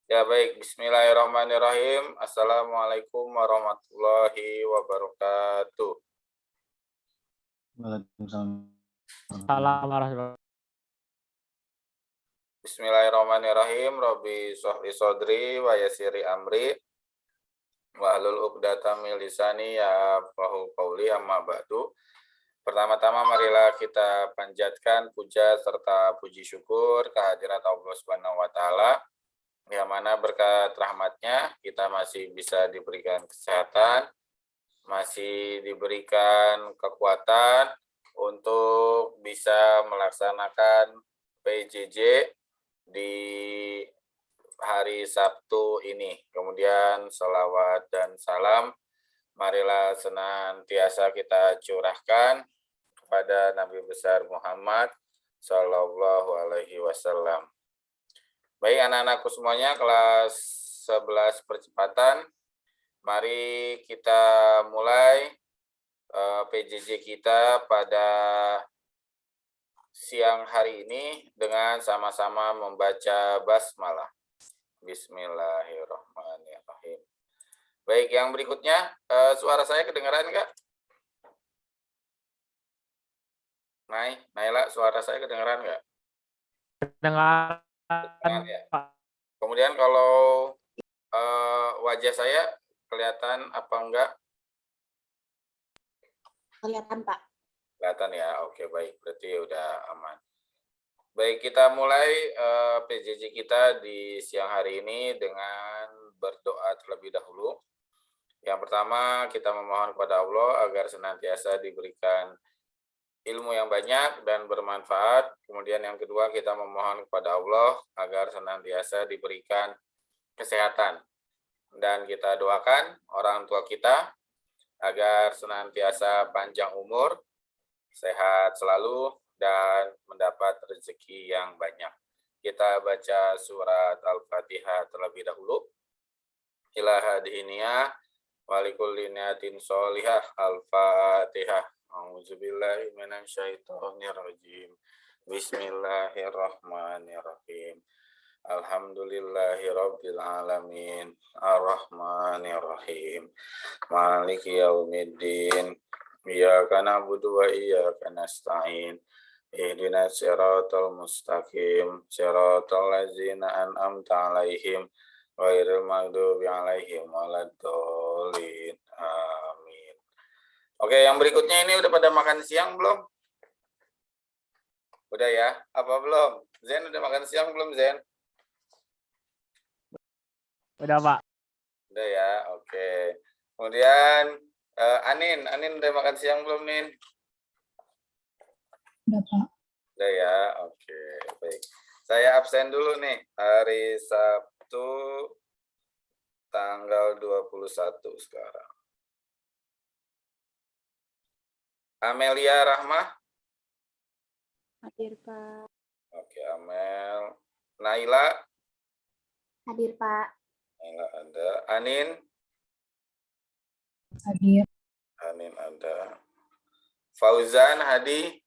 Ya baik, bismillahirrahmanirrahim. Assalamualaikum warahmatullahi wabarakatuh. Waalaikumsalam. Salam warahmatullahi. Bismillahirrahmanirrahim. Rabbi sholli sodri wa yassiri amri wahlul 'uqdatam min lisani yafqahu qawli, amma ba'du. Pertama-tama marilah kita panjatkan puja serta puji syukur kehadirat Allah Subhanahu wa taala, yang mana berkat rahmatnya kita masih bisa diberikan kesehatan, masih diberikan kekuatan untuk bisa melaksanakan PJJ di hari Sabtu ini. Kemudian salawat dan salam marilah senantiasa kita curahkan kepada Nabi besar Muhammad Sallallahu Alaihi Wasallam. Baik anak-anakku semuanya, kelas 11 percepatan, mari kita mulai PJJ kita pada siang hari ini dengan sama-sama membaca basmalah. Bismillahirrahmanirrahim. Baik, yang berikutnya, suara saya kedengaran nggak? Naila, suara saya kedengaran nggak? Kedengaran, Ya. Pak. Kemudian kalau wajah saya kelihatan apa enggak? Kelihatan, Pak. Kelihatan ya, oke baik, berarti udah aman. Baik, kita mulai PJJ kita di siang hari ini dengan berdoa terlebih dahulu. Yang pertama, kita memohon kepada Allah agar senantiasa diberikan ilmu yang banyak dan bermanfaat. Kemudian yang kedua, kita memohon kepada Allah agar senantiasa diberikan kesehatan. Dan kita doakan orang tua kita agar senantiasa panjang umur, sehat selalu, dan mendapat rezeki yang banyak. Kita baca surat Al-Fatihah terlebih dahulu. Ila hadiniyah walikulli niyatin sholihah. Al-Fatihah. A'udzubillahi minasyaitonirrajim. Bismillahirrahmanirrahim. Alhamdulillahi rabbil alamin. Ar-Rahmanirrahim. Maliki yaumiddin. Iyyaka na'budu wa iyyaka nasta'in. Ihdinas siratal mustaqim. Siratal ladzina an'amta 'alaihim ghairil maghdubi 'alaihim waladdallin. Amin. Oke, yang berikutnya ini udah pada makan siang belum? Udah ya? Apa belum? Zen udah makan siang belum, Zen? Udah, Pak. Udah ya, oke. Kemudian Anin udah makan siang belum, Nin? Udah, Pak. Udah ya, oke, baik. Saya absen dulu nih, hari Sabtu tanggal 21 sekarang. Amelia Rahmah? Hadir, Pak. Oke, Amel. Naila? Hadir, Pak. Naila ada. Anin? Hadir. Anin ada. Fauzan, Hadi?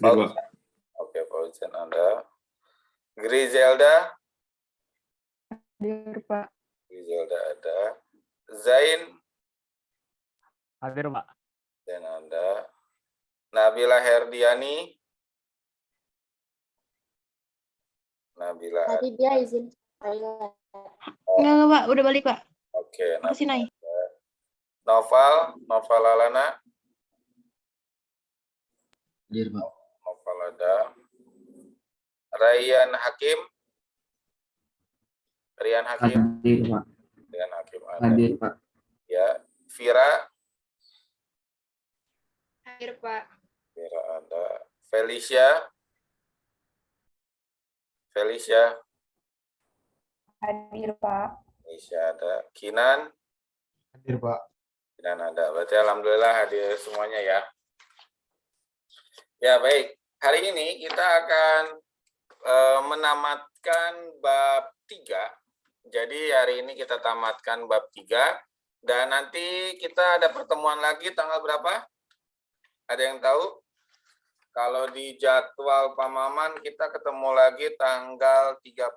Hadir, Pak. Oke, Fauzan ada. Grizelda? Hadir, Pak. Grizelda ada. Zain? Hadir, Pak. Dan ada. Nabila Herdiani? Nabila ada. Tadi dia izin toilet. Enggak, Pak. Udah balik, Pak. Oke, Makasih, Nay. Noval Lalana? Hadir, Pak. Noval ada. Ryan Hakim? Rian Hakim? Hadir, Pak. Rian Hakim ada. Hadir, Pak. Ya. Vira? Hadir, Pak. Vira ada. Felicia? Felicia? Hadir, Pak. Felicia ada. Kinan? Hadir, Pak. Kinan ada. Berarti alhamdulillah hadir semuanya ya. Ya baik. Hari ini kita akan menamatkan bab 3. Jadi hari ini kita tamatkan bab 3. Dan nanti kita ada pertemuan lagi tanggal berapa? Ada yang tahu? kalau di jadwal Pak Maman kita ketemu lagi tanggal 31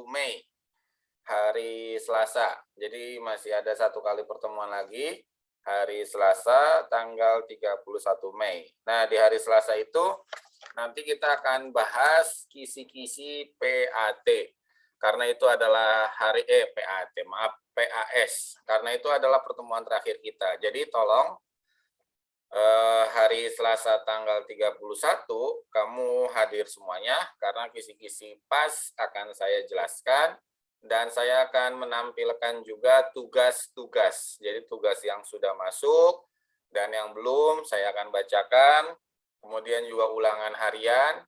Mei, hari Selasa. Jadi masih ada satu kali pertemuan lagi, hari Selasa tanggal 31 Mei. Nah, di hari Selasa itu nanti kita akan bahas kisi-kisi PAT. Karena itu adalah PAS. Karena itu adalah pertemuan terakhir kita. Jadi tolong hari Selasa tanggal 31 kamu hadir semuanya karena kisi-kisi PAS akan saya jelaskan dan saya akan menampilkan juga tugas-tugas. Jadi tugas yang sudah masuk dan yang belum saya akan bacakan. Kemudian juga ulangan harian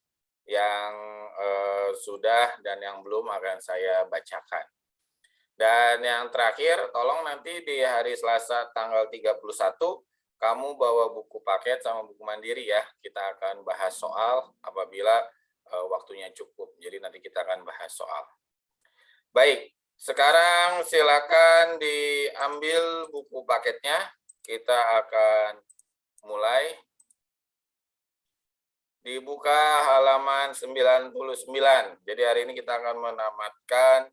yang sudah dan yang belum akan saya bacakan. Dan yang terakhir, tolong nanti di hari Selasa tanggal 31, kamu bawa buku paket sama buku mandiri ya. Kita akan bahas soal apabila waktunya cukup. Jadi nanti kita akan bahas soal. Baik, sekarang silakan diambil buku paketnya. Kita akan mulai. Dibuka halaman 99. Jadi hari ini kita akan menamatkan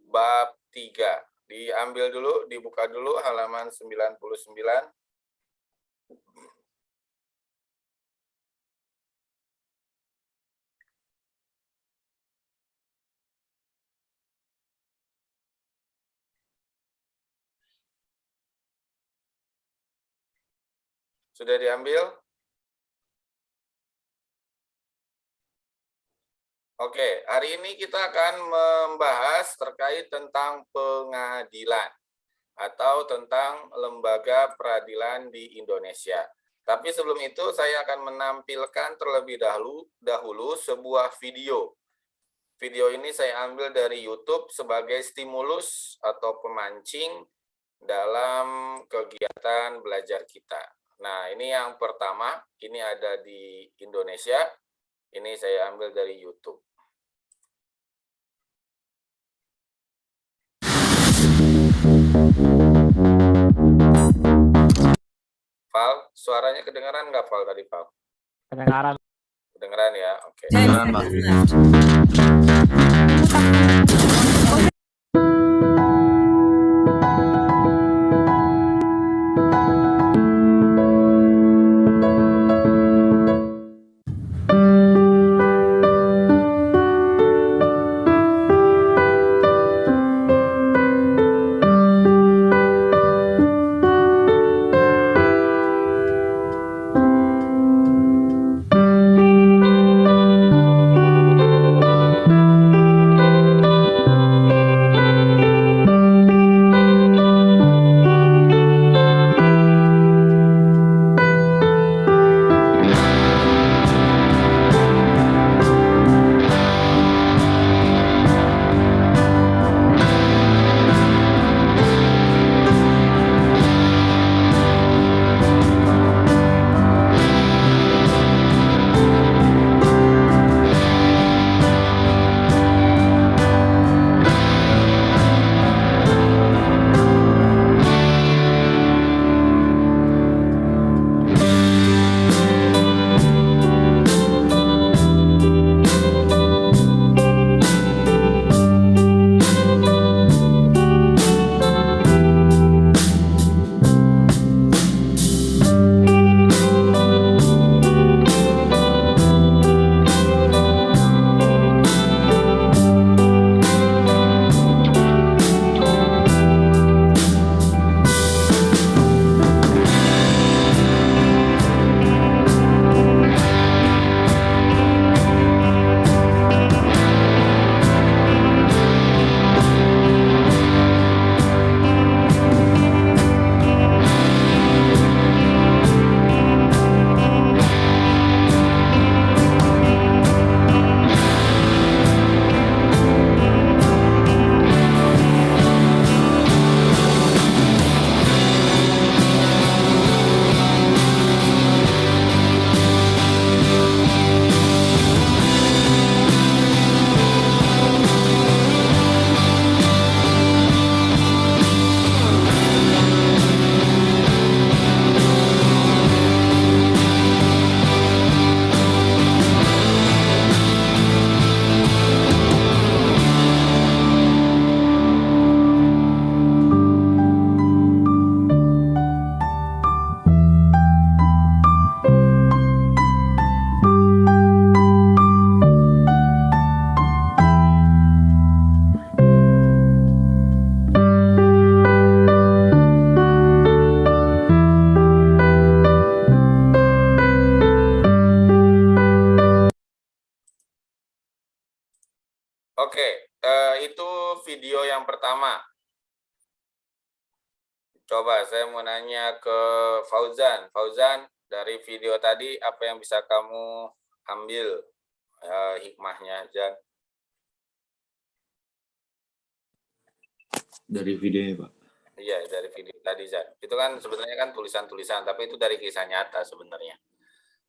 bab 3. Diambil dulu, dibuka dulu halaman 99. Sudah diambil? Oke, hari ini kita akan membahas terkait tentang pengadilan atau tentang lembaga peradilan di Indonesia. Tapi sebelum itu saya akan menampilkan terlebih dahulu sebuah video. Video ini saya ambil dari YouTube sebagai stimulus atau pemancing dalam kegiatan belajar kita. Nah, ini yang pertama, ini ada di Indonesia. Ini saya ambil dari YouTube. Val, suaranya kedengaran nggak, Val, tadi, Val? Kedengaran. Kedengaran ya, oke. Kedengaran, Pak. Oke, itu video yang pertama. Coba saya mau nanya ke Fauzan. Fauzan, dari video tadi apa yang bisa kamu ambil hikmahnya, Jan? Dari videonya, Pak. Iya, dari video tadi, Jan. Itu kan sebenarnya kan tulisan-tulisan, tapi itu dari kisah nyata sebenarnya.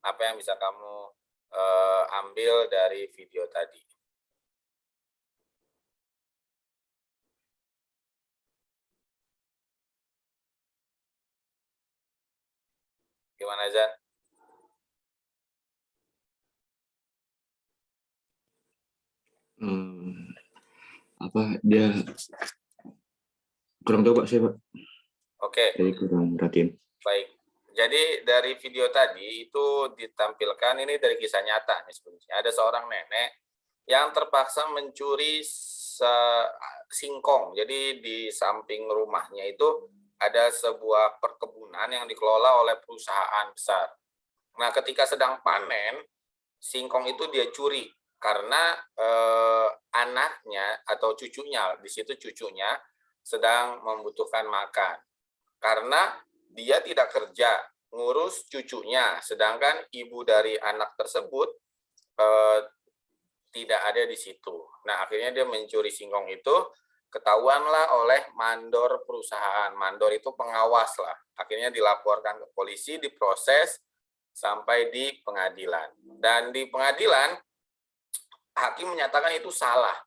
Apa yang bisa kamu ambil dari video tadi? Gimana, Jan? Apa dia kurang tahu Pak saya Pak. Oke. Jadi kurang perhatiin. Baik. Jadi dari video tadi itu ditampilkan ini dari kisah nyata nih sebenarnya. Ada seorang nenek yang terpaksa mencuri singkong. Jadi di samping rumahnya itu ada sebuah perkebunan yang dikelola oleh perusahaan besar. Nah, ketika sedang panen, singkong itu dia curi karena anaknya atau cucunya, di situ cucunya sedang membutuhkan makan. Karena dia tidak kerja, ngurus cucunya, sedangkan ibu dari anak tersebut tidak ada di situ. Nah, akhirnya dia mencuri singkong itu, ketahuanlah oleh mandor perusahaan. Mandor itu pengawas lah. Akhirnya dilaporkan ke polisi, diproses sampai di pengadilan. Dan di pengadilan, hakim menyatakan itu salah.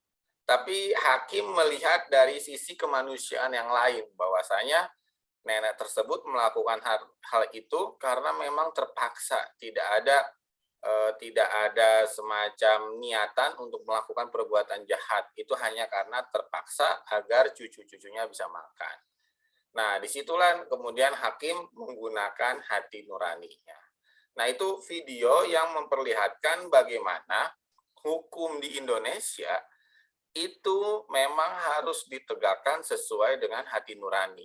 Tapi hakim melihat dari sisi kemanusiaan yang lain, bahwasanya nenek tersebut melakukan hal itu karena memang terpaksa, tidak ada semacam niatan untuk melakukan perbuatan jahat. Itu hanya karena terpaksa agar cucu-cucunya bisa makan. Nah, disitulah kemudian hakim menggunakan hati nuraninya. Nah, itu video yang memperlihatkan bagaimana hukum di Indonesia itu memang harus ditegakkan sesuai dengan hati nurani.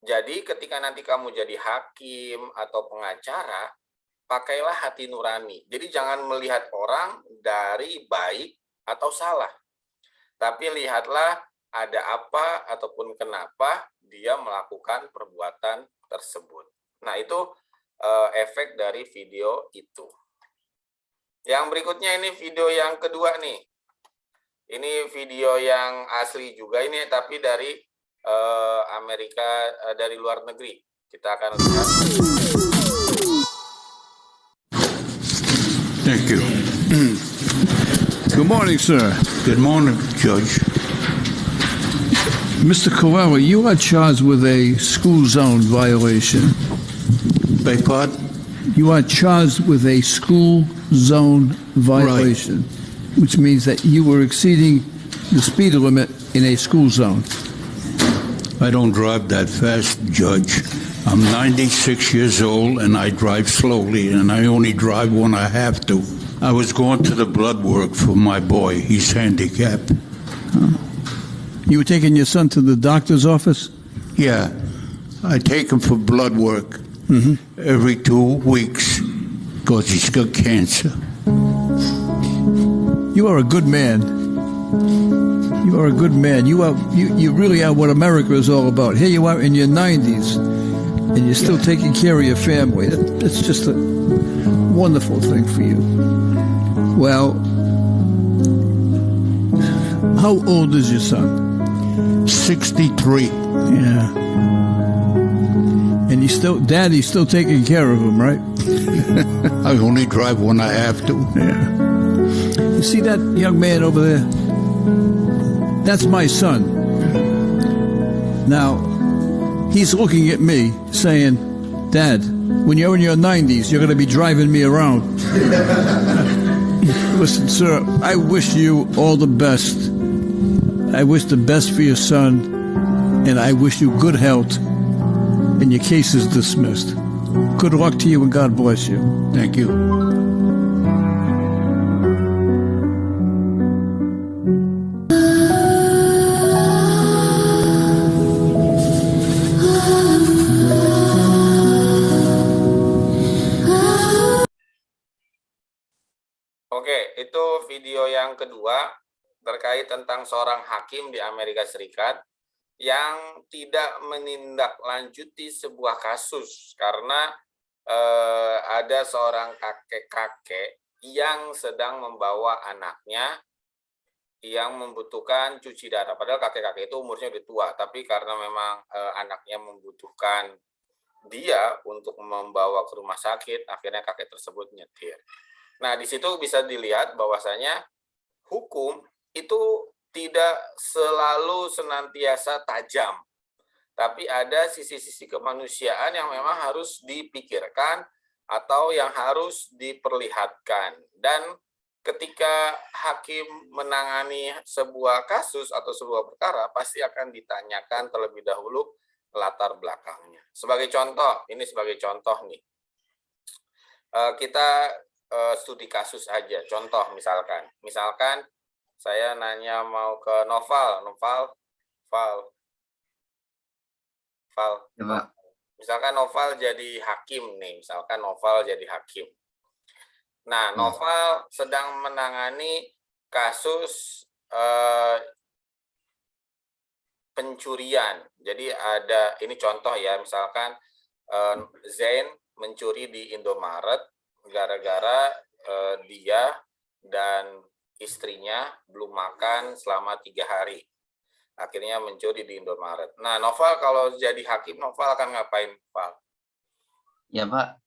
Jadi ketika nanti kamu jadi hakim atau pengacara, pakailah hati nurani. Jadi jangan melihat orang dari baik atau salah. Tapi lihatlah ada apa ataupun kenapa dia melakukan perbuatan tersebut. Nah, itu efek dari video itu. Yang berikutnya ini video yang kedua nih. Ini video yang asli juga ini, tapi dari Amerika, dari luar negeri. Kita akan lihat. Thank you. Good morning, sir. Good morning, Judge. Mr. Carrera, you are charged with a school zone violation. Beg pardon? You are charged with a school zone violation, which means that you were exceeding the speed limit in a school zone. I don't drive that fast, Judge. I'm 96 years old and I drive slowly and I only drive when I have to. I was going to the blood work for my boy. He's handicapped. You were taking your son to the doctor's office? Yeah, I take him for blood work every 2 weeks because he's got cancer. You are a good man. You are a good man. You really are what America is all about. Here you are in your 90s, and you're still taking care of your family. That's just a wonderful thing for you. Well, how old is your son? 63. Yeah. And Daddy's still taking care of him, right? I only drive when I have to. Yeah. You see that young man over there? That's my son. Now, he's looking at me saying, Dad, when you're in your 90s, you're going to be driving me around. Listen, sir, I wish you all the best. I wish the best for your son, and I wish you good health, and your case is dismissed. Good luck to you, and God bless you. Thank you. Oke, itu video yang kedua terkait tentang seorang hakim di Amerika Serikat yang tidak menindaklanjuti sebuah kasus karena ada seorang kakek-kakek yang sedang membawa anaknya yang membutuhkan cuci darah. Padahal kakek-kakek itu umurnya udah tua, tapi karena memang anaknya membutuhkan dia untuk membawa ke rumah sakit, akhirnya kakek tersebut nyetir. Nah, di situ bisa dilihat bahwasanya hukum itu tidak selalu senantiasa tajam, tapi ada sisi-sisi kemanusiaan yang memang harus dipikirkan atau yang harus diperlihatkan. Dan ketika hakim menangani sebuah kasus atau sebuah perkara, pasti akan ditanyakan terlebih dahulu latar belakangnya. Sebagai contoh, ini sebagai contoh nih, kita studi kasus aja. Contoh misalkan saya nanya mau ke Noval. Ya, Pak. Misalkan Noval jadi hakim nih, Nah, Noval sedang menangani kasus pencurian. Jadi ada, ini contoh ya, misalkan Zain mencuri di Indomaret gara-gara dia dan istrinya belum makan selama 3 hari. Akhirnya mencuri di Indomaret. Nah, Noval kalau jadi hakim, Noval akan ngapain, Val? Ya, Pak.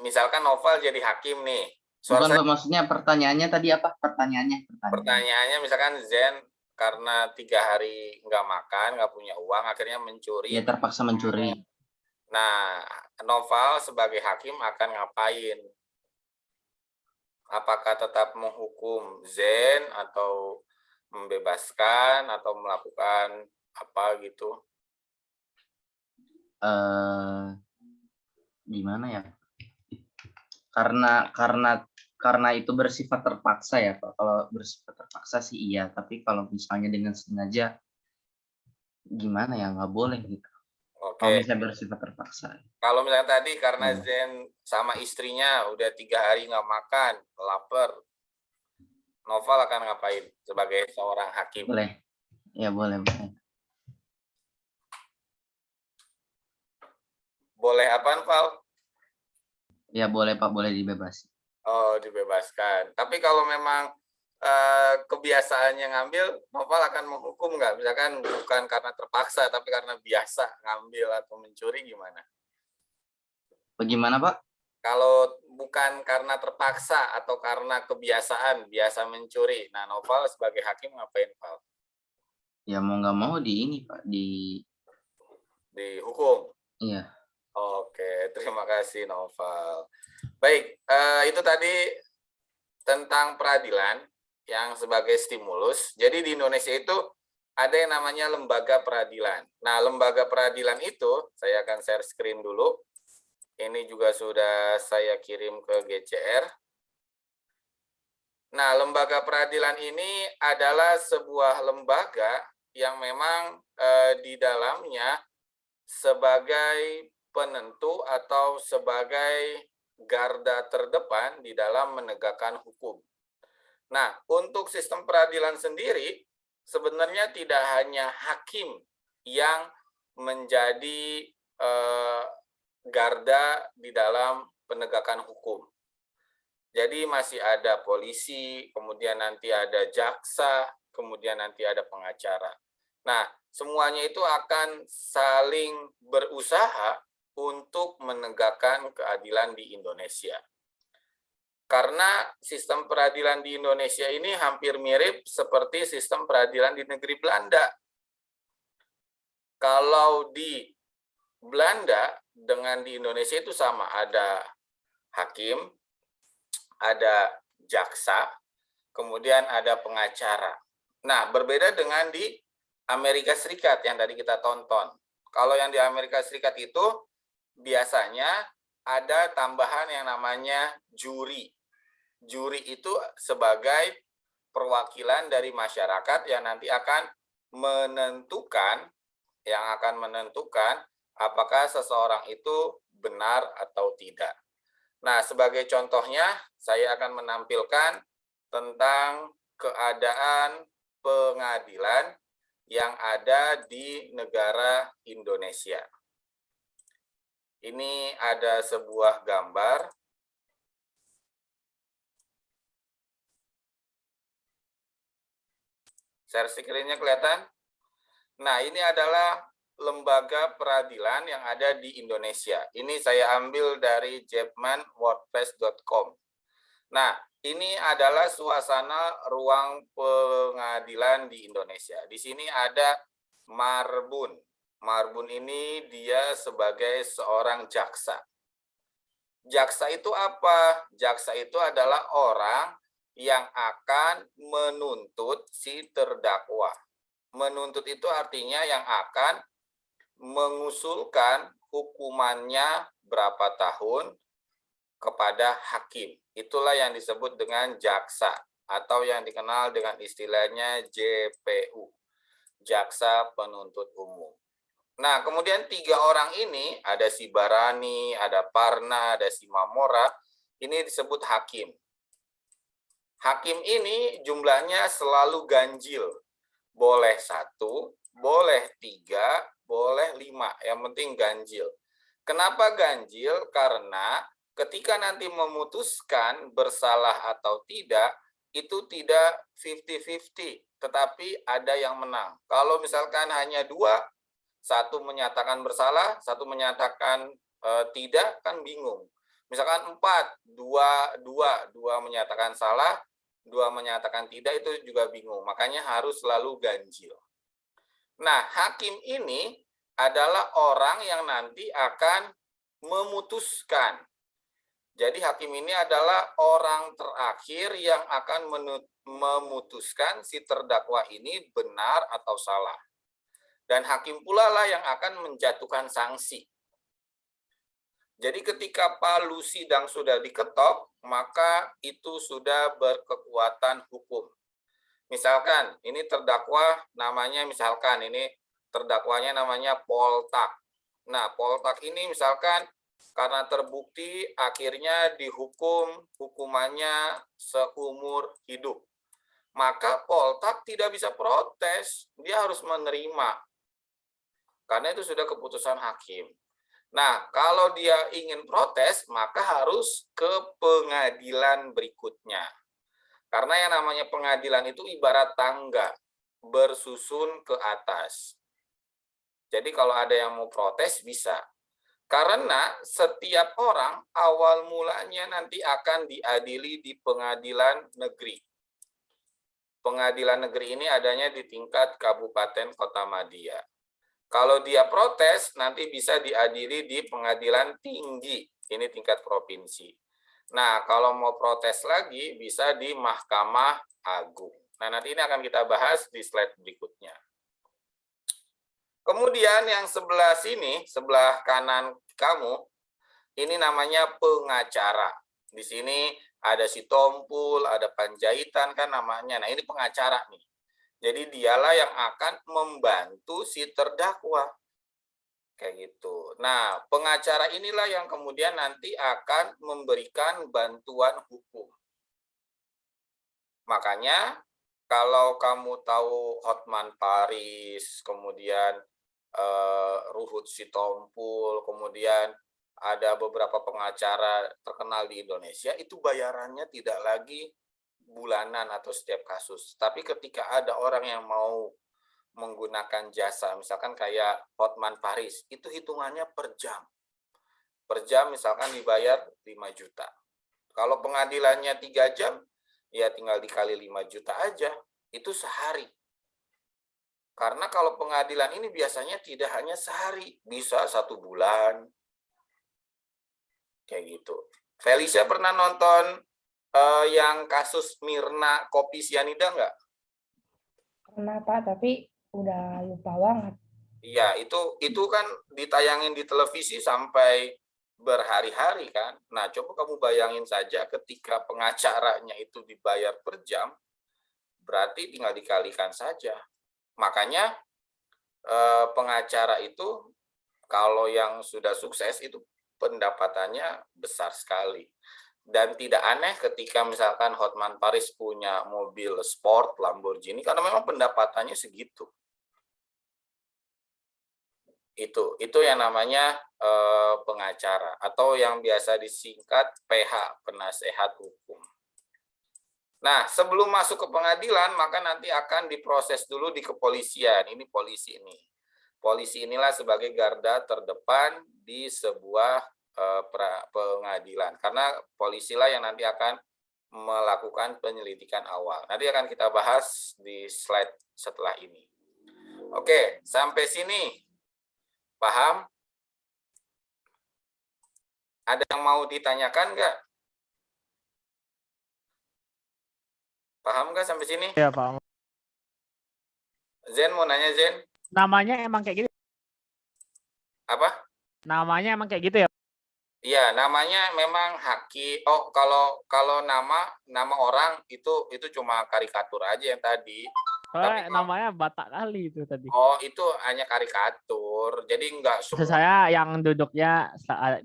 Misalkan Noval jadi hakim nih. Bukan, Pak, maksudnya pertanyaannya tadi apa? Pertanyaannya misalkan Zen karena 3 hari nggak makan, nggak punya uang, akhirnya mencuri. Ya, terpaksa mencuri. Nah, Noval sebagai hakim akan ngapain? Apakah tetap menghukum Zen atau membebaskan atau melakukan apa gitu? Gimana ya? Karena itu bersifat terpaksa ya, Pak. Kalau bersifat terpaksa sih iya, tapi kalau misalnya dengan sengaja gimana ya, nggak boleh gitu. Kalau misalnya bersifat terpaksa. Kalau misalnya tadi karena Zen sama istrinya udah 3 hari nggak makan, lapar, Noval akan ngapain sebagai seorang hakim? Boleh. Ya, boleh. Boleh apaan, Val? Ya, boleh, Pak. Boleh dibebasi. Oh, dibebaskan. Tapi kalau memang kebiasaannya ngambil, Noval akan menghukum nggak? Misalkan bukan karena terpaksa, tapi karena biasa ngambil atau mencuri, gimana? Bagaimana, Pak? Kalau bukan karena terpaksa atau karena kebiasaan, biasa mencuri. Nah, Noval sebagai hakim ngapain, Val? Ya, mau nggak mau Pak. Dihukum? Iya. Oke, terima kasih, Noval. Baik, itu tadi tentang peradilan yang sebagai stimulus. Jadi di Indonesia itu ada yang namanya lembaga peradilan. Nah, lembaga peradilan itu, saya akan share screen dulu. Ini juga sudah saya kirim ke GCR. Nah, lembaga peradilan ini adalah sebuah lembaga yang memang di dalamnya sebagai penentu atau sebagai garda terdepan di dalam menegakkan hukum. Nah, untuk sistem peradilan sendiri, sebenarnya tidak hanya hakim yang menjadi garda di dalam penegakan hukum. Jadi masih ada polisi, kemudian nanti ada jaksa, kemudian nanti ada pengacara. Nah, semuanya itu akan saling berusaha untuk menegakkan keadilan di Indonesia. Karena sistem peradilan di Indonesia ini hampir mirip seperti sistem peradilan di negeri Belanda. Kalau di Belanda dengan di Indonesia itu sama, ada hakim, ada jaksa, kemudian ada pengacara. Nah, berbeda dengan di Amerika Serikat yang tadi kita tonton. Kalau yang di Amerika Serikat itu biasanya ada tambahan yang namanya juri. Juri itu sebagai perwakilan dari masyarakat yang nanti akan menentukan apakah seseorang itu benar atau tidak. Nah, sebagai contohnya, saya akan menampilkan tentang keadaan pengadilan yang ada di negara Indonesia. Ini ada sebuah gambar. Share screen-nya kelihatan? Nah, ini adalah lembaga peradilan yang ada di Indonesia. Ini saya ambil dari jepmanwordpress.com. Nah, ini adalah suasana ruang pengadilan di Indonesia. Di sini ada Marbun. Marbun ini dia sebagai seorang jaksa. Jaksa itu apa? Jaksa itu adalah orang yang akan menuntut si terdakwa. Menuntut itu artinya yang akan mengusulkan hukumannya berapa tahun kepada hakim. Itulah yang disebut dengan jaksa atau yang dikenal dengan istilahnya JPU, Jaksa Penuntut Umum. Nah, kemudian 3 orang ini, ada si Barani, ada Parna, ada si Mamora, ini disebut hakim. Hakim ini jumlahnya selalu ganjil. Boleh 1, boleh 3, boleh 5. Yang penting ganjil. Kenapa ganjil? Karena ketika nanti memutuskan bersalah atau tidak, itu tidak 50-50, tetapi ada yang menang. Kalau misalkan hanya 2, 1 menyatakan bersalah, 1 menyatakan tidak, kan bingung. Misalkan 4, 2 menyatakan salah, 2 menyatakan tidak, itu juga bingung. Makanya harus selalu ganjil. Nah, hakim ini adalah orang yang nanti akan memutuskan. Jadi hakim ini adalah orang terakhir yang akan memutuskan si terdakwa ini benar atau salah. Dan hakim pula lah yang akan menjatuhkan sanksi. Jadi ketika palu sidang sudah diketok, maka itu sudah berkekuatan hukum. Misalkan ini terdakwa namanya, misalkan ini terdakwanya namanya Poltak. Nah, Poltak ini misalkan karena terbukti akhirnya dihukum hukumannya seumur hidup. Maka Poltak tidak bisa protes, dia harus menerima. Karena itu sudah keputusan hakim. Nah, kalau dia ingin protes, maka harus ke pengadilan berikutnya. Karena yang namanya pengadilan itu ibarat tangga, bersusun ke atas. Jadi kalau ada yang mau protes, bisa. Karena setiap orang awal mulanya nanti akan diadili di pengadilan negeri. Pengadilan negeri ini adanya di tingkat kabupaten kota madya. Kalau dia protes, nanti bisa diadili di pengadilan tinggi, ini tingkat provinsi. Nah, kalau mau protes lagi, bisa di Mahkamah Agung. Nah, nanti ini akan kita bahas di slide berikutnya. Kemudian yang sebelah sini, sebelah kanan kamu, ini namanya pengacara. Di sini ada si Tompul, ada Panjaitan kan namanya. Nah, ini pengacara nih. Jadi dialah yang akan membantu si terdakwa. Kayak gitu. Nah, pengacara inilah yang kemudian nanti akan memberikan bantuan hukum. Makanya, kalau kamu tahu Hotman Paris, kemudian Ruhut Sitompul, kemudian ada beberapa pengacara terkenal di Indonesia, itu bayarannya tidak lagi bulanan atau setiap kasus. Tapi ketika ada orang yang mau menggunakan jasa, misalkan kayak Hotman Paris, itu hitungannya per jam. Per jam misalkan dibayar 5 juta. Kalau pengadilannya 3 jam, ya tinggal dikali 5 juta aja. Itu sehari. Karena kalau pengadilan ini biasanya tidak hanya sehari, bisa 1 bulan. Kayak gitu. Felicia pernah nonton yang kasus Mirna kopi sianida nggak? Pernah Pak, tapi udah lupa banget. Iya, itu kan ditayangin di televisi sampai berhari-hari kan. Nah, coba kamu bayangin saja ketika pengacaranya itu dibayar per jam, berarti tinggal dikalikan saja. Makanya pengacara itu kalau yang sudah sukses itu pendapatannya besar sekali. Dan tidak aneh ketika misalkan Hotman Paris punya mobil sport Lamborghini, karena memang pendapatannya segitu. Itu yang namanya pengacara, atau yang biasa disingkat PH, penasehat hukum. Nah, sebelum masuk ke pengadilan, maka nanti akan diproses dulu di kepolisian. Ini polisi ini. Polisi inilah sebagai garda terdepan di sebuah pengadilan, karena polisilah yang nanti akan melakukan penyelidikan awal. Nanti akan kita bahas di slide setelah ini. Oke, sampai sini paham? Ada yang mau ditanyakan nggak? Paham nggak sampai sini? Iya, Pak. Zen mau nanya, Zen? Namanya emang kayak gitu? Apa? Namanya emang kayak gitu ya? Iya, namanya memang Haki. Oh, kalau nama orang itu cuma karikatur aja yang tadi. Soalnya namanya Batak kali itu tadi. Oh, itu hanya karikatur. Jadi enggak Maksud semua. saya yang duduknya,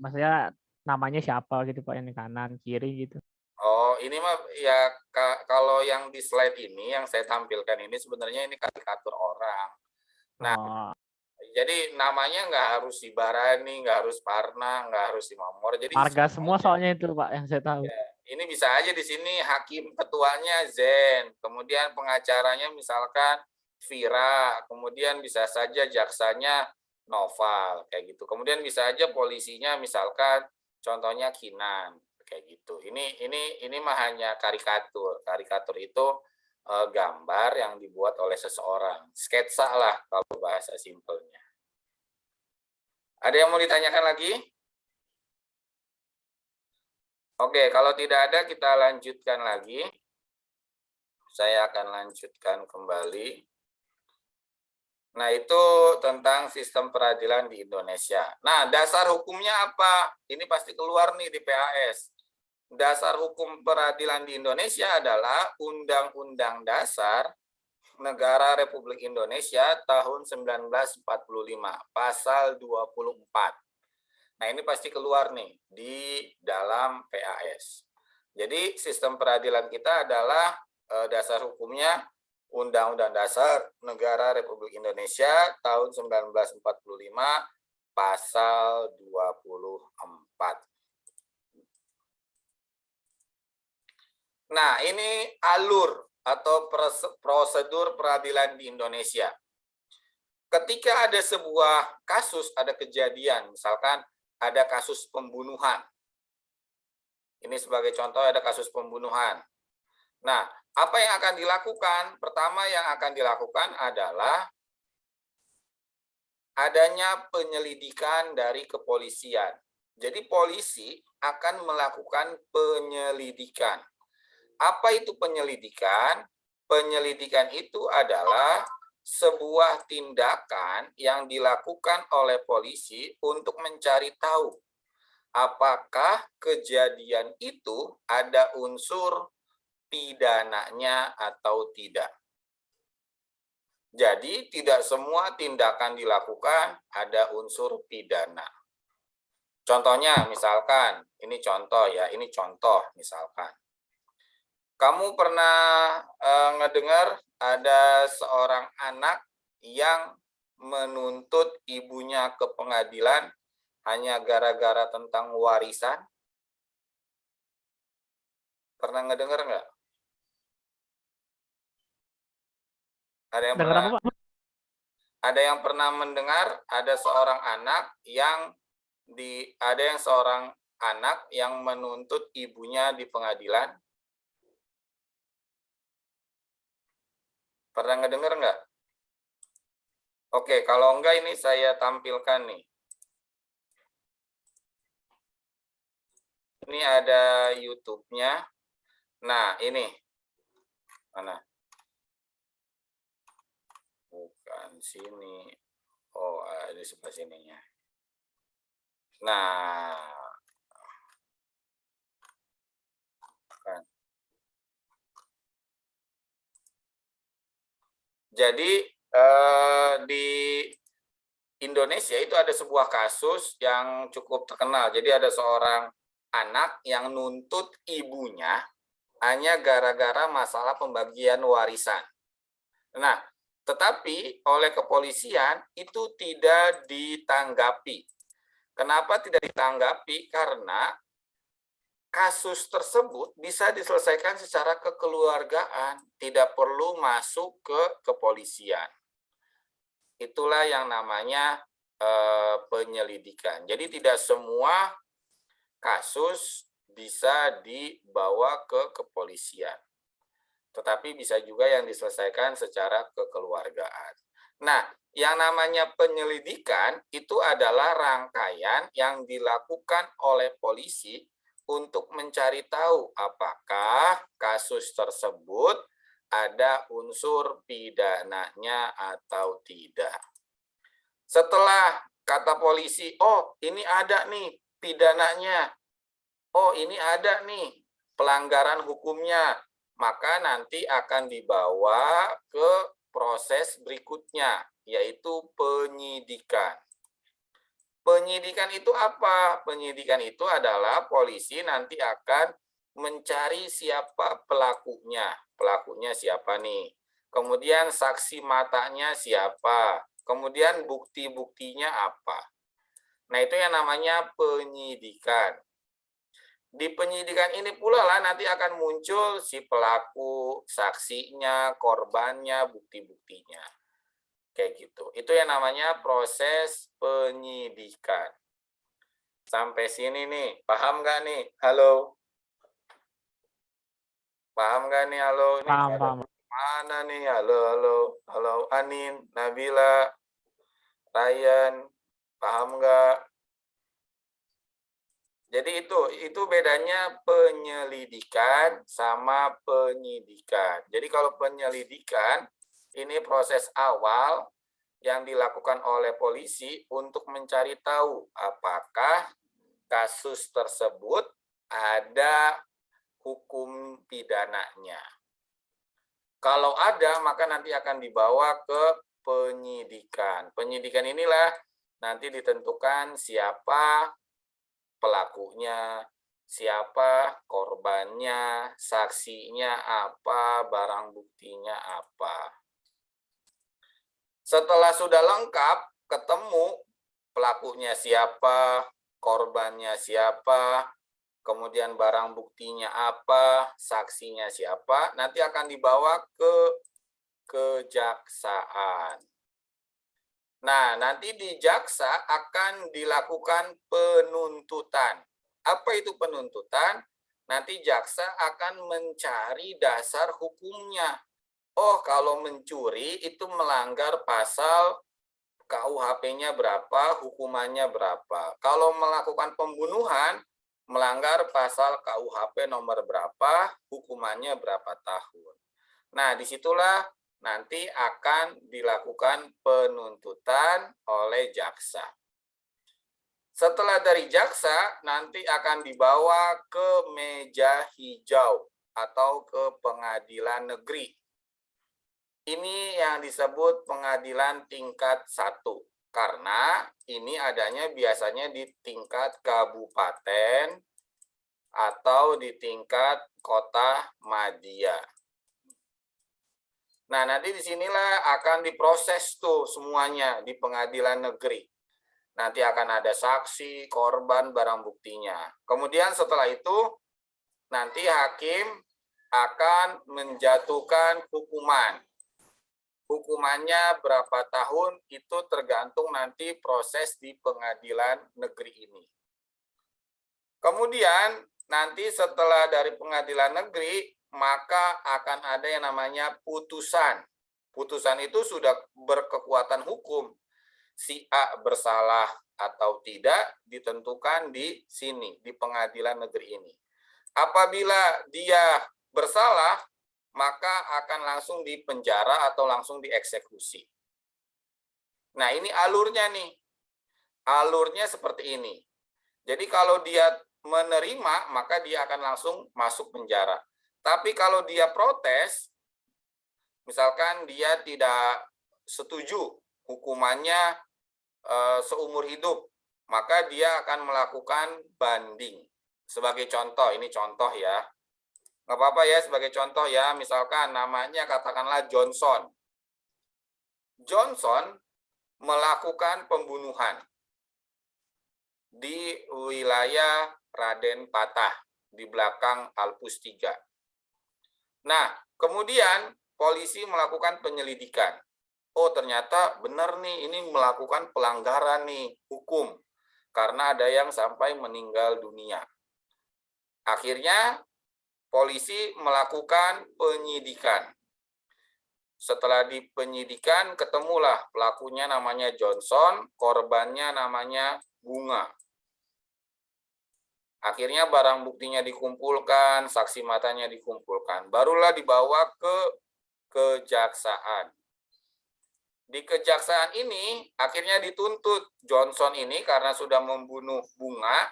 maksudnya namanya siapa gitu Pak, yang di kanan, kiri gitu. Oh, ini mah ya kalau yang di slide ini yang saya tampilkan ini sebenarnya ini karikatur orang. Nah, jadi namanya nggak harus Ibarani, nggak harus Parna, nggak harus Imamor. Jadi Marga semua soalnya itu Pak yang saya tahu. ya, ini bisa aja di sini hakim ketuanya Zen, kemudian pengacaranya misalkan Vira, kemudian bisa saja jaksanya Noval kayak gitu. Kemudian bisa aja polisinya misalkan contohnya Kinan kayak gitu. Ini mah hanya karikatur. Karikatur itu gambar yang dibuat oleh seseorang. Sketsa lah kalau bahasa simpelnya. Ada yang mau ditanyakan lagi? Oke, kalau tidak ada kita lanjutkan lagi. Saya akan lanjutkan kembali. Nah, itu tentang sistem peradilan di Indonesia. Nah, dasar hukumnya apa? Ini pasti keluar nih di PAS. Dasar hukum peradilan di Indonesia adalah Undang-Undang Dasar Negara Republik Indonesia tahun 1945, pasal 24. Nah, ini pasti keluar nih di dalam PAS. Jadi, sistem peradilan kita adalah dasar hukumnya Undang-Undang Dasar Negara Republik Indonesia tahun 1945, pasal 24. Nah, ini alur atau prosedur peradilan di Indonesia. Ketika ada sebuah kasus, ada kejadian, misalkan ada kasus pembunuhan. Ini sebagai contoh ada kasus pembunuhan. Nah, apa yang akan dilakukan? Pertama yang akan dilakukan adalah adanya penyelidikan dari kepolisian. Jadi polisi akan melakukan penyelidikan. Apa itu penyelidikan? Penyelidikan itu adalah sebuah tindakan yang dilakukan oleh polisi untuk mencari tahu apakah kejadian itu ada unsur pidananya atau tidak. Jadi tidak semua tindakan dilakukan ada unsur pidana. Contohnya misalkan, ini contoh ya, ini contoh misalkan. Kamu pernah ngedengar ada seorang anak yang menuntut ibunya ke pengadilan hanya gara-gara tentang warisan? Pernah ngedengar nggak? Ada yang pernah mendengar ada seorang anak yang seorang anak yang menuntut ibunya di pengadilan? Pernah ngedengar nggak? Oke, kalau enggak ini saya tampilkan nih. Ini ada YouTube-nya. Nah, ini. Mana? Bukan sini. Oh, ada di sebelah sininya. Nah. Bukan. Jadi di Indonesia itu ada sebuah kasus yang cukup terkenal. Jadi ada seorang anak yang nuntut ibunya hanya gara-gara masalah pembagian warisan. Nah, tetapi oleh kepolisian itu tidak ditanggapi. Kenapa tidak ditanggapi? Karena kasus tersebut bisa diselesaikan secara kekeluargaan, tidak perlu masuk ke kepolisian. Itulah yang namanya penyelidikan. Jadi tidak semua kasus bisa dibawa ke kepolisian, tetapi bisa juga yang diselesaikan secara kekeluargaan. Nah, yang namanya penyelidikan itu adalah rangkaian yang dilakukan oleh polisi untuk mencari tahu apakah kasus tersebut ada unsur pidananya atau tidak. Setelah kata polisi, oh ini ada nih pidananya, oh ini ada nih pelanggaran hukumnya, maka nanti akan dibawa ke proses berikutnya, yaitu penyidikan. Penyidikan itu apa? Penyidikan itu adalah polisi nanti akan mencari siapa pelakunya. Pelakunya siapa nih? Kemudian saksi matanya siapa? Kemudian bukti-buktinya apa? Nah, itu yang namanya penyidikan. Di penyidikan ini pula lah nanti akan muncul si pelaku, saksinya, korbannya, bukti-buktinya. Kayak gitu. Itu yang namanya proses penyidikan. Sampai sini nih, paham nggak nih? Halo? Paham nggak nih? Halo? Ini Paham. mana nih? Halo, halo. Halo, Anin, Nabila, Ryan, paham nggak? Jadi itu bedanya penyelidikan sama penyidikan. Jadi kalau penyelidikan, ini proses awal yang dilakukan oleh polisi untuk mencari tahu apakah kasus tersebut ada hukum pidananya. Kalau ada, maka nanti akan dibawa ke penyidikan. Penyidikan inilah nanti ditentukan siapa pelakunya, siapa korbannya, saksinya apa, barang buktinya apa. Setelah sudah lengkap, ketemu pelakunya siapa, korbannya siapa, kemudian barang buktinya apa, saksinya siapa, nanti akan dibawa ke kejaksaan. Nah, nanti di jaksa akan dilakukan penuntutan. Apa itu penuntutan? Nanti jaksa akan mencari dasar hukumnya. Oh, kalau mencuri itu melanggar pasal KUHP-nya berapa, hukumannya berapa. Kalau melakukan pembunuhan, melanggar pasal KUHP nomor berapa, hukumannya berapa tahun. Nah, disitulah nanti akan dilakukan penuntutan oleh jaksa. Setelah dari jaksa, nanti akan dibawa ke meja hijau atau ke pengadilan negeri. Ini yang disebut pengadilan tingkat 1, karena ini adanya biasanya di tingkat kabupaten atau di tingkat kota madya. Nah, nanti disinilah akan diproses tuh semuanya di pengadilan negeri. Nanti akan ada saksi, korban, barang buktinya. Kemudian setelah itu, nanti hakim akan menjatuhkan hukuman. Hukumannya berapa tahun itu tergantung nanti proses di pengadilan negeri ini. Kemudian nanti setelah dari pengadilan negeri, maka akan ada yang namanya putusan. Putusan itu sudah berkekuatan hukum. Si A bersalah atau tidak ditentukan di sini, di pengadilan negeri ini. Apabila dia bersalah, maka akan langsung dipenjara atau langsung dieksekusi. Nah, ini alurnya nih. Alurnya seperti ini. Jadi kalau dia menerima, maka dia akan langsung masuk penjara. Tapi kalau dia protes, misalkan dia tidak setuju hukumannya seumur hidup, maka dia akan melakukan banding. sebagai contoh, ini contoh ya. Nggak apa-apa ya, sebagai contoh ya, misalkan namanya katakanlah Johnson. Johnson melakukan pembunuhan di wilayah Raden Patah, di belakang Alpus 3. Nah, kemudian polisi melakukan penyelidikan. Oh, ternyata benar nih, ini melakukan pelanggaran nih hukum, karena ada yang sampai meninggal dunia. Akhirnya, polisi melakukan penyidikan. Setelah dipenyidikan, ketemulah pelakunya namanya Johnson, korbannya namanya Bunga. Akhirnya barang buktinya dikumpulkan, saksi matanya dikumpulkan. Barulah dibawa ke kejaksaan. Di kejaksaan ini, akhirnya dituntut Johnson ini karena sudah membunuh Bunga,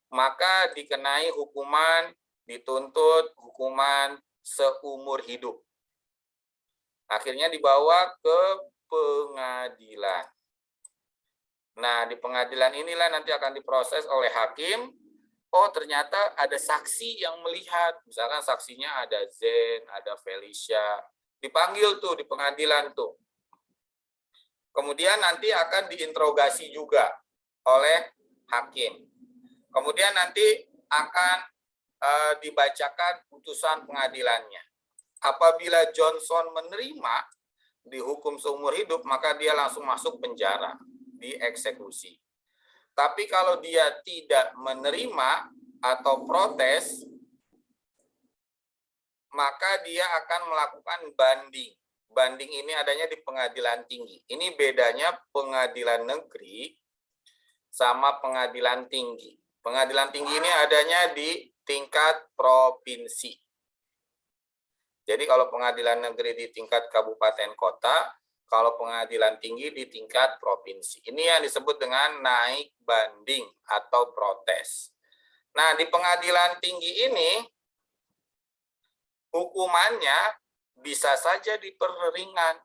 maka dikenai hukuman, dituntut hukuman seumur hidup. Akhirnya dibawa ke pengadilan. Nah, di pengadilan inilah nanti akan diproses oleh hakim. Oh, ternyata ada saksi yang melihat. Misalkan saksinya ada Zen, ada Felicia. Dipanggil tuh di pengadilan tuh. Kemudian nanti akan diinterogasi juga oleh hakim. Kemudian nanti akan dibacakan putusan pengadilannya. Apabila Johnson menerima dihukum seumur hidup, maka dia langsung masuk penjara, dieksekusi. Tapi kalau dia tidak menerima atau protes, maka dia akan melakukan banding. Banding ini adanya di pengadilan tinggi. Ini bedanya pengadilan negeri sama pengadilan tinggi. Pengadilan tinggi ini adanya di tingkat provinsi. Jadi kalau pengadilan negeri di tingkat kabupaten kota, kalau pengadilan tinggi di tingkat provinsi. Ini yang disebut dengan naik banding atau protes. Nah, di pengadilan tinggi ini, hukumannya bisa saja diperringan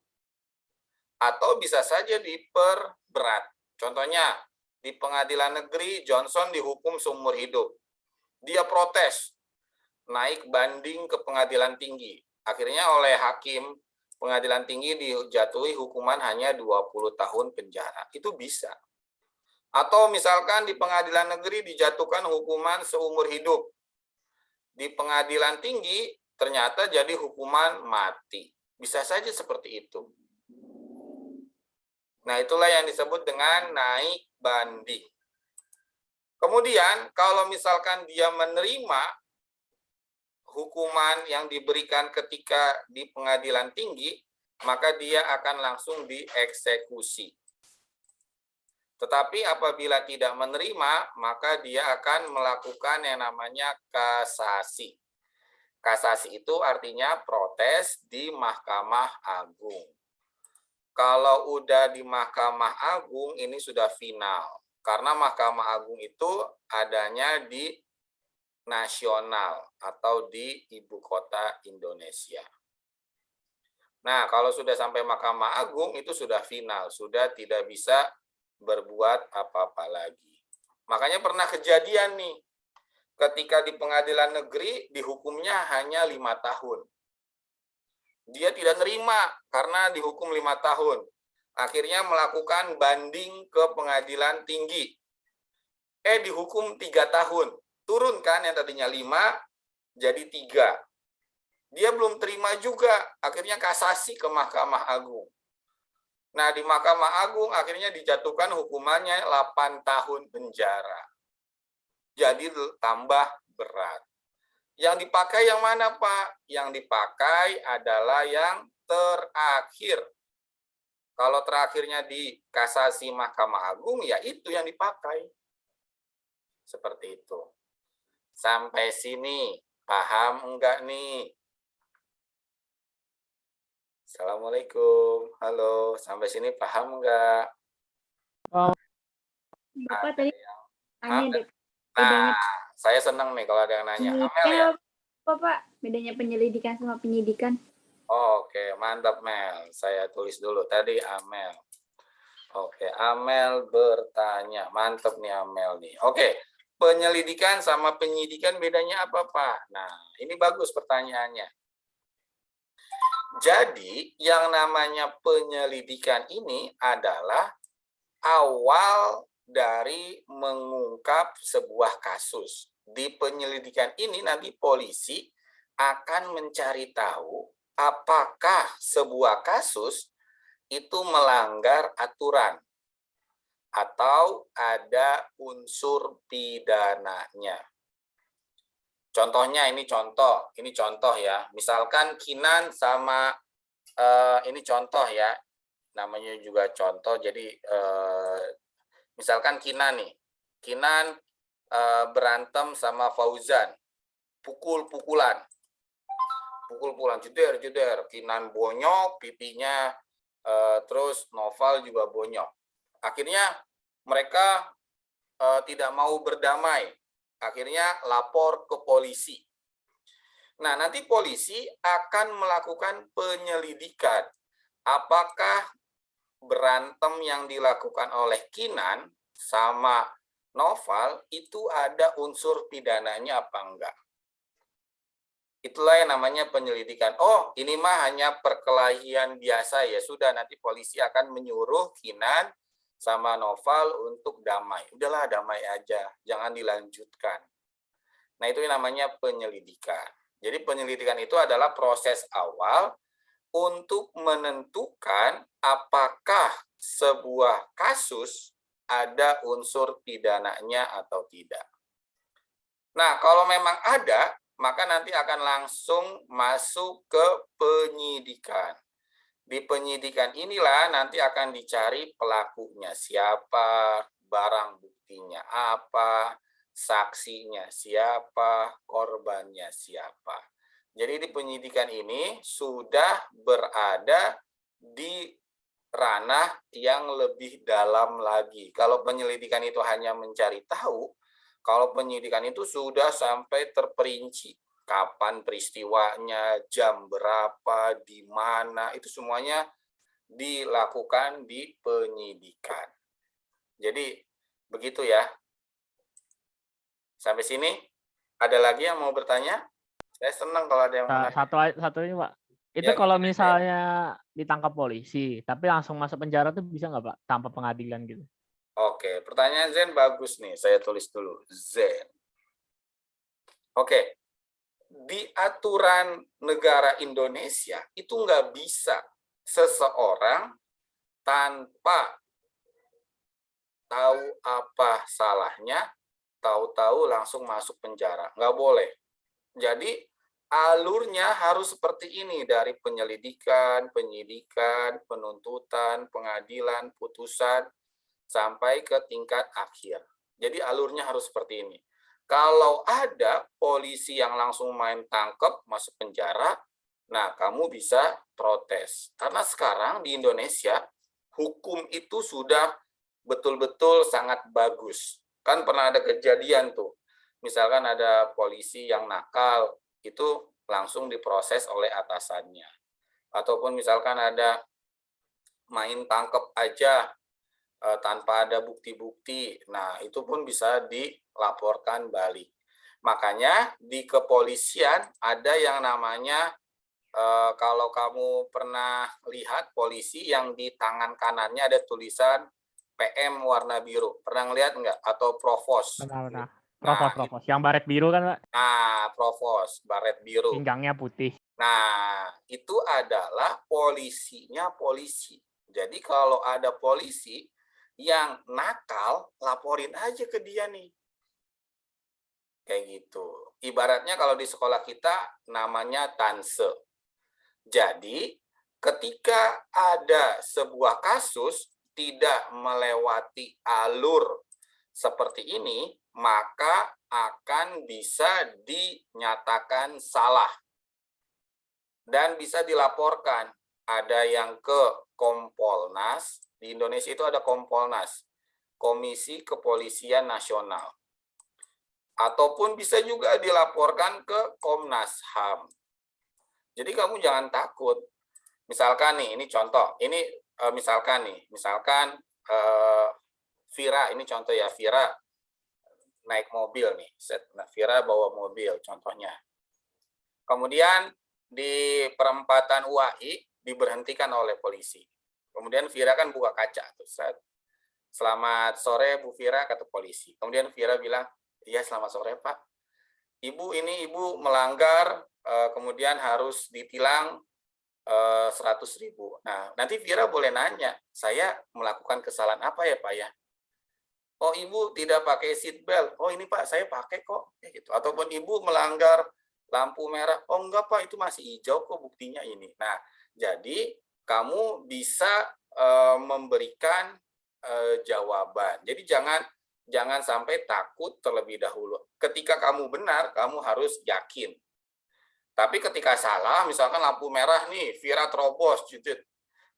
atau bisa saja diperberat. Contohnya, di pengadilan negeri, Johnson dihukum seumur hidup. Dia protes, naik banding ke pengadilan tinggi. Akhirnya oleh hakim pengadilan tinggi dijatuhi hukuman hanya 20 tahun penjara. Itu bisa. Atau misalkan di pengadilan negeri dijatuhkan hukuman seumur hidup. Di pengadilan tinggi ternyata jadi hukuman mati. Bisa saja seperti itu. Nah, itulah yang disebut dengan naik banding. Kemudian, kalau misalkan dia menerima hukuman yang diberikan ketika di pengadilan tinggi, maka dia akan langsung dieksekusi. Tetapi apabila tidak menerima, maka dia akan melakukan yang namanya kasasi. Kasasi itu artinya protes di Mahkamah Agung. Kalau udah di Mahkamah Agung, ini sudah final. Karena Mahkamah Agung itu adanya di nasional atau di ibu kota Indonesia. Nah, kalau sudah sampai Mahkamah Agung itu sudah final, sudah tidak bisa berbuat apa-apa lagi. Makanya pernah kejadian nih, ketika di pengadilan negeri dihukumnya hanya 5 tahun. Dia tidak nerima karena dihukum 5 tahun. Akhirnya melakukan banding ke pengadilan tinggi. Dihukum 3 tahun. Turun kan yang tadinya 5 jadi 3. Dia belum terima juga, akhirnya kasasi ke Mahkamah Agung. Nah, di Mahkamah Agung akhirnya dijatuhkan hukumannya 8 tahun penjara. Jadi tambah berat. Yang dipakai yang mana, Pak? Yang dipakai adalah yang terakhir. Kalau terakhirnya di kasasi Mahkamah Agung, ya itu yang dipakai. Seperti itu. Sampai sini, paham enggak nih? Assalamualaikum. Halo, sampai sini paham enggak? Bapak tadi tanya deh. Nah, saya senang nih kalau ada yang nanya. Amel ya? Apa, Pak? Bedanya penyelidikan sama penyidikan? Oke, mantap Mel. Saya tulis dulu tadi Amel. Oke, Amel bertanya. Mantap nih Amel nih. Oke, penyelidikan sama penyidikan bedanya apa, Pak? Nah, ini bagus pertanyaannya. Jadi, yang namanya penyelidikan ini adalah awal dari mengungkap sebuah kasus. Di penyelidikan ini nanti polisi akan mencari tahu apakah sebuah kasus itu melanggar aturan atau ada unsur pidananya. Contohnya ini contoh ya. Misalkan Kinan sama ini contoh ya. Namanya juga contoh. Jadi misalkan Kinan nih. Kinan berantem sama Fauzan. Pukul-pukulan, jeder. Kinan bonyok, pipinya terus Noval juga bonyok. Akhirnya mereka tidak mau berdamai. Akhirnya lapor ke polisi. Nah, nanti polisi akan melakukan penyelidikan. Apakah berantem yang dilakukan oleh Kinan sama Noval itu ada unsur pidananya apa enggak? Itulah yang namanya penyelidikan. Oh, ini mah hanya perkelahian biasa ya. Sudah, nanti polisi akan menyuruh Kinan sama Noval untuk damai. Udahlah, damai aja. Jangan dilanjutkan. Nah, itu yang namanya penyelidikan. Jadi penyelidikan itu adalah proses awal untuk menentukan apakah sebuah kasus ada unsur pidananya atau tidak. Nah, kalau memang ada, maka nanti akan langsung masuk ke penyidikan. Di penyidikan inilah nanti akan dicari pelakunya siapa, barang buktinya apa, saksinya siapa, korbannya siapa. Jadi di penyidikan ini sudah berada di ranah yang lebih dalam lagi. Kalau penyelidikan itu hanya mencari tahu, kalau penyidikan itu sudah sampai terperinci. Kapan peristiwanya, jam berapa, di mana, itu semuanya dilakukan di penyidikan. Jadi, begitu ya. Sampai sini, ada lagi yang mau bertanya? Saya senang kalau ada yang mau bertanya. Satu ini, Pak. Itu ya, kalau misalnya ditangkap polisi, tapi langsung masuk penjara tuh bisa nggak, Pak? Tanpa pengadilan gitu. Oke, pertanyaan Zen bagus nih. Saya tulis dulu. Zen. Oke. Di aturan negara Indonesia itu nggak bisa seseorang tanpa tahu apa salahnya, tahu-tahu langsung masuk penjara. Nggak boleh. Jadi alurnya harus seperti ini, dari penyelidikan, penyidikan, penuntutan, pengadilan, putusan, sampai ke tingkat akhir. Jadi alurnya harus seperti ini. Kalau ada polisi yang langsung main tangkep, masuk penjara, nah kamu bisa protes. Karena sekarang di Indonesia, hukum itu sudah betul-betul sangat bagus. Kan pernah ada kejadian tuh, misalkan ada polisi yang nakal, itu langsung diproses oleh atasannya. Ataupun misalkan ada main tangkep aja, tanpa ada bukti-bukti, nah itu pun bisa dilaporkan balik. Makanya di kepolisian ada yang namanya, kalau kamu pernah lihat polisi yang di tangan kanannya ada tulisan PM warna biru, pernah ngeliat nggak? Atau provos? Pernah. Provos. Yang baret biru kan, Pak? Nah, provos, baret biru. Pinggangnya putih. Nah, itu adalah polisinya polisi. Jadi kalau ada polisi yang nakal, laporin aja ke dia nih. Kayak gitu. Ibaratnya kalau di sekolah kita namanya tanse. Jadi ketika ada sebuah kasus tidak melewati alur seperti ini, maka akan bisa dinyatakan salah. Dan bisa dilaporkan. Ada yang ke Kompolnas. Di Indonesia itu ada Kompolnas, Komisi Kepolisian Nasional. Ataupun bisa juga dilaporkan ke Komnas HAM. Jadi kamu jangan takut. Misalkan nih, ini contoh. Ini misalkan Vira, ini contoh ya, Vira naik mobil nih. Nah, Vira bawa mobil contohnya. Kemudian di perempatan UAI diberhentikan oleh polisi. Kemudian Vira kan buka kaca tuh. Selamat sore Bu Vira, kata polisi. Kemudian Vira bilang, iya selamat sore Pak. Ibu melanggar, kemudian harus ditilang 100.000. Nah, nanti Vira boleh nanya, saya melakukan kesalahan apa ya Pak ya? Oh, Ibu tidak pakai seat belt. Oh, ini Pak, saya pakai kok. Gitu. Ataupun Ibu melanggar lampu merah. Oh, enggak Pak, itu masih hijau kok buktinya ini. Nah, jadi kamu bisa memberikan jawaban. Jadi jangan sampai takut terlebih dahulu. Ketika kamu benar, kamu harus yakin. Tapi ketika salah, misalkan lampu merah nih, Vira terobos, gitu.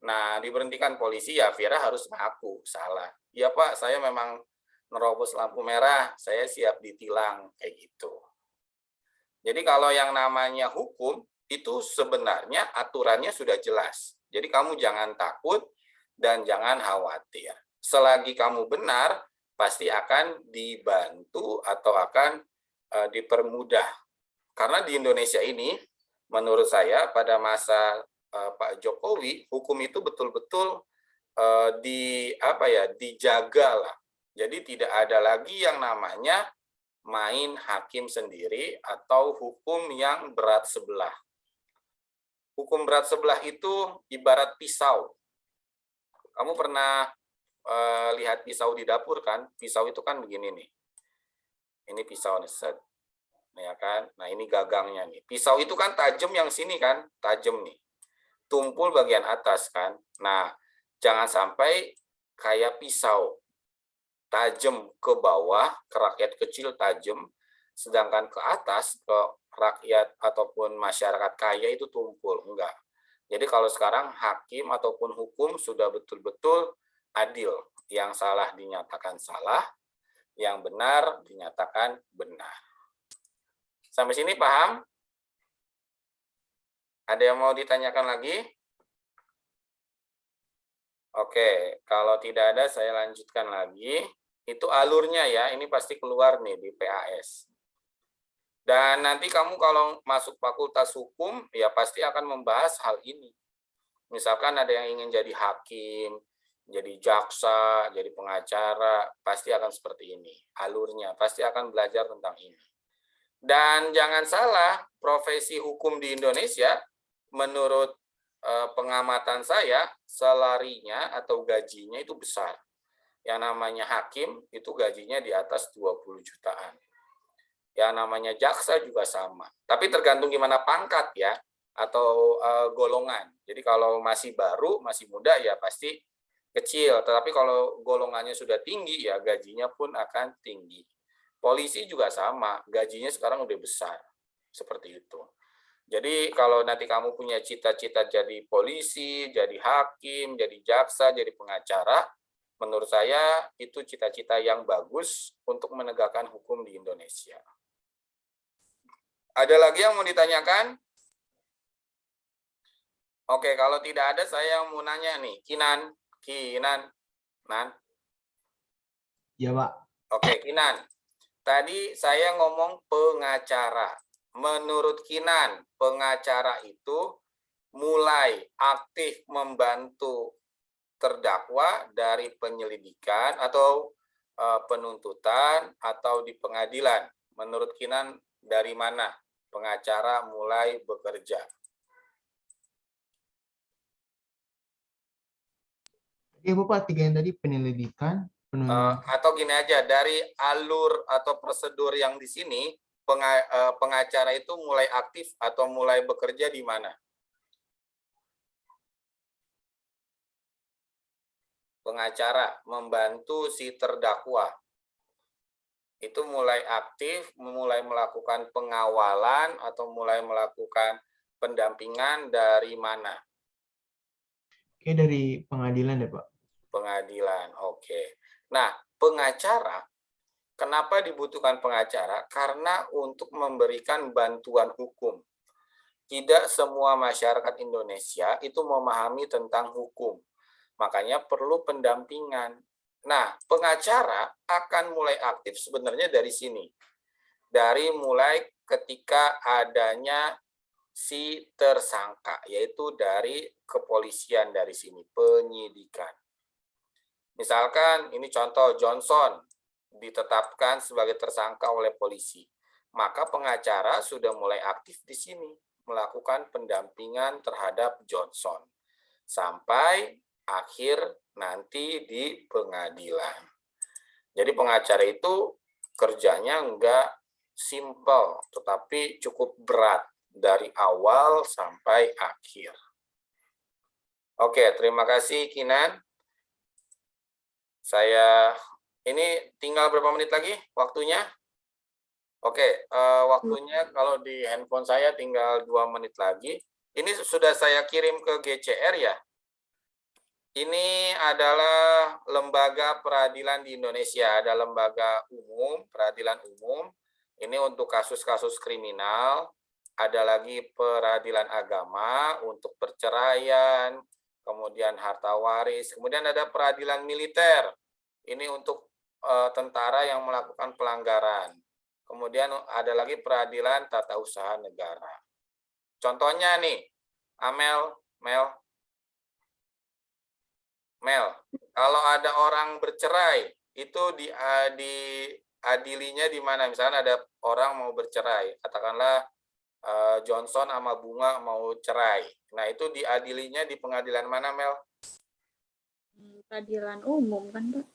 Nah, diberhentikan polisi, ya Vira harus ngaku salah. Iya Pak, saya memang nerobos lampu merah, saya siap ditilang, kayak gitu. Jadi kalau yang namanya hukum, itu sebenarnya aturannya sudah jelas. Jadi kamu jangan takut dan jangan khawatir. Selagi kamu benar, pasti akan dibantu atau akan dipermudah. Karena di Indonesia ini, menurut saya pada masa Pak Jokowi, hukum itu betul-betul dijaga lah. Jadi tidak ada lagi yang namanya main hakim sendiri atau hukum yang berat sebelah. Hukum berat sebelah itu ibarat pisau. Kamu pernah lihat pisau di dapur kan? Pisau itu kan begini nih. Ini pisau nih, set. Ya kan? Nah, ini gagangnya nih. Pisau itu kan tajam yang sini kan? Tajam nih. Tumpul bagian atas kan? Nah, jangan sampai kayak pisau. Tajam ke bawah, ke rakyat kecil tajam, sedangkan ke atas, ke rakyat ataupun masyarakat kaya itu tumpul. Enggak. Jadi kalau sekarang hakim ataupun hukum sudah betul-betul adil. Yang salah dinyatakan salah, yang benar dinyatakan benar. Sampai sini paham? Ada yang mau ditanyakan lagi? Oke, kalau tidak ada saya lanjutkan lagi. Itu alurnya ya, ini pasti keluar nih di PAS. Dan nanti kamu kalau masuk fakultas hukum, ya pasti akan membahas hal ini. Misalkan ada yang ingin jadi hakim, jadi jaksa, jadi pengacara, pasti akan seperti ini. Alurnya, pasti akan belajar tentang ini. Dan jangan salah, profesi hukum di Indonesia, menurut pengamatan saya, salarinya atau gajinya itu besar. Yang namanya hakim, itu gajinya di atas 20 jutaan. Yang namanya jaksa juga sama. Tapi tergantung gimana pangkat ya, atau golongan. Jadi kalau masih baru, masih muda, ya pasti kecil, tetapi kalau golongannya sudah tinggi, ya gajinya pun akan tinggi. Polisi juga sama, gajinya sekarang udah besar, seperti itu. Jadi kalau nanti kamu punya cita-cita jadi polisi, jadi hakim, jadi jaksa, jadi pengacara, menurut saya itu cita-cita yang bagus untuk menegakkan hukum di Indonesia. Ada lagi yang mau ditanyakan? Oke, kalau tidak ada saya mau nanya nih, Kinan. Ya, Pak. Oke, Kinan. Tadi saya ngomong pengacara. Menurut Kinan, pengacara itu mulai aktif membantu terdakwa dari penyelidikan atau penuntutan atau di pengadilan. Menurut Kinan, dari mana pengacara mulai bekerja? Oke, Bapak, 3 yang tadi penyelidikan, atau gini aja, dari alur atau prosedur yang di sini, pengacara itu mulai aktif atau mulai bekerja di mana? Pengacara membantu si terdakwa. Itu mulai aktif, mulai melakukan pengawalan atau mulai melakukan pendampingan dari mana? Oke, dari pengadilan ya, Pak. Pengadilan, oke. Nah, pengacara, kenapa dibutuhkan pengacara? Karena untuk memberikan bantuan hukum. Tidak semua masyarakat Indonesia itu memahami tentang hukum. Makanya perlu pendampingan. Nah, pengacara akan mulai aktif sebenarnya dari sini. Dari mulai ketika adanya si tersangka, yaitu dari kepolisian dari sini, penyidikan. Misalkan ini contoh Johnson ditetapkan sebagai tersangka oleh polisi. Maka pengacara sudah mulai aktif di sini melakukan pendampingan terhadap Johnson sampai akhir nanti di pengadilan. Jadi pengacara itu kerjanya enggak simple, tetapi cukup berat dari awal sampai akhir. Oke, terima kasih Kinan. Ini tinggal berapa menit lagi waktunya? Oke, waktunya kalau di handphone saya tinggal 2 menit lagi. Ini sudah saya kirim ke GCR ya. Ini adalah lembaga peradilan di Indonesia. Ada lembaga umum, peradilan umum. Ini untuk kasus-kasus kriminal. Ada lagi peradilan agama untuk perceraian, kemudian harta waris. Kemudian ada peradilan militer. Ini untuk tentara yang melakukan pelanggaran. Kemudian ada lagi peradilan tata usaha negara. Contohnya nih, Mel, kalau ada orang bercerai, itu diadilinya di mana? Misalnya ada orang mau bercerai, katakanlah Johnson sama Bunga mau cerai. Nah, itu diadilinya di pengadilan mana, Mel? Peradilan umum kan, Pak?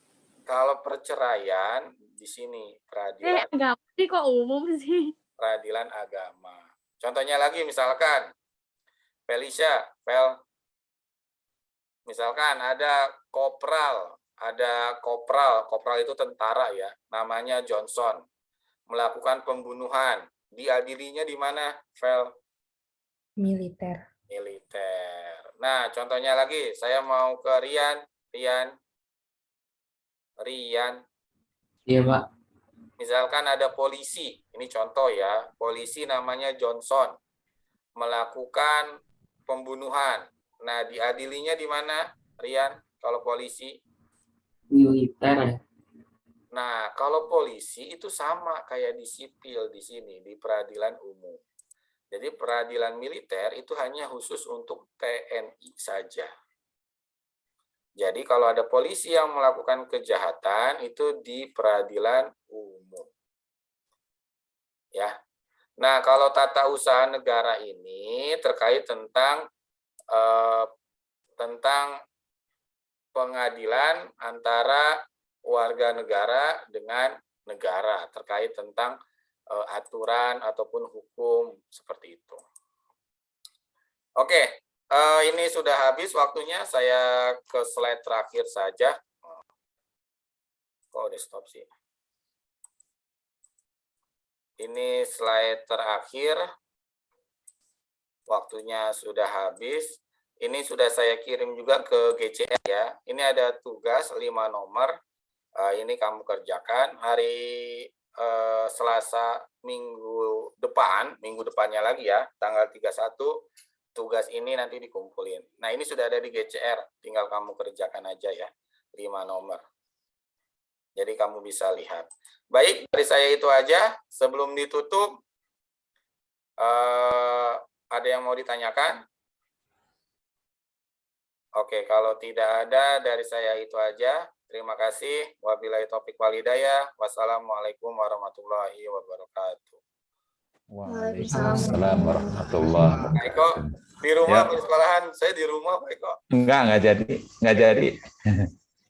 Kalau perceraian di sini peradilan Agama sih kok umum sih? peradilan agama. Contohnya lagi misalkan Felicia, misalkan ada kopral itu tentara ya, namanya Johnson, melakukan pembunuhan, diadilinya di mana, Fel? Militer. Militer. Nah, contohnya lagi, saya mau ke Rian. Iya, Pak. Misalkan ada polisi, ini contoh ya, polisi namanya Johnson, melakukan pembunuhan. Nah, diadilinya di mana, Rian, kalau polisi? Militer. Nah, kalau polisi itu sama kayak di sipil di sini, di peradilan umum. Jadi peradilan militer itu hanya khusus untuk TNI saja. Jadi kalau ada polisi yang melakukan kejahatan itu di peradilan umum. Ya. Nah, kalau tata usaha negara ini terkait tentang pengadilan antara warga negara dengan negara terkait tentang aturan ataupun hukum seperti itu. Oke, ini sudah habis waktunya. Saya ke slide terakhir saja. Kok udah stop sih? Ini slide terakhir. Waktunya sudah habis. Ini sudah saya kirim juga ke GCR ya. Ini ada tugas 5 nomor. Ini kamu kerjakan hari Selasa minggu depannya lagi ya, tanggal 31. Tugas ini nanti dikumpulin. Nah, ini sudah ada di GCR, tinggal kamu kerjakan aja ya, 5 nomor. Jadi kamu bisa lihat. Baik, dari saya itu aja. Sebelum ditutup, ada yang mau ditanyakan? Oke, kalau tidak ada, dari saya itu aja. Terima kasih. Wabillahi taufiq wal hidayah. Wassalamualaikum warahmatullahi wabarakatuh. Waalaikumsalam warahmatullahi wabarakatuh. Pak Eko, di rumah ya. Di sekolahan, saya di rumah Pak Eko. Nggak jadi.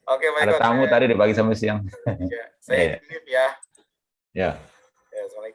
Oke, Pak Eko. Ada tamu tadi di pagi sampai siang. Ya, saya ya. Ya. Ya, assalamualaikum.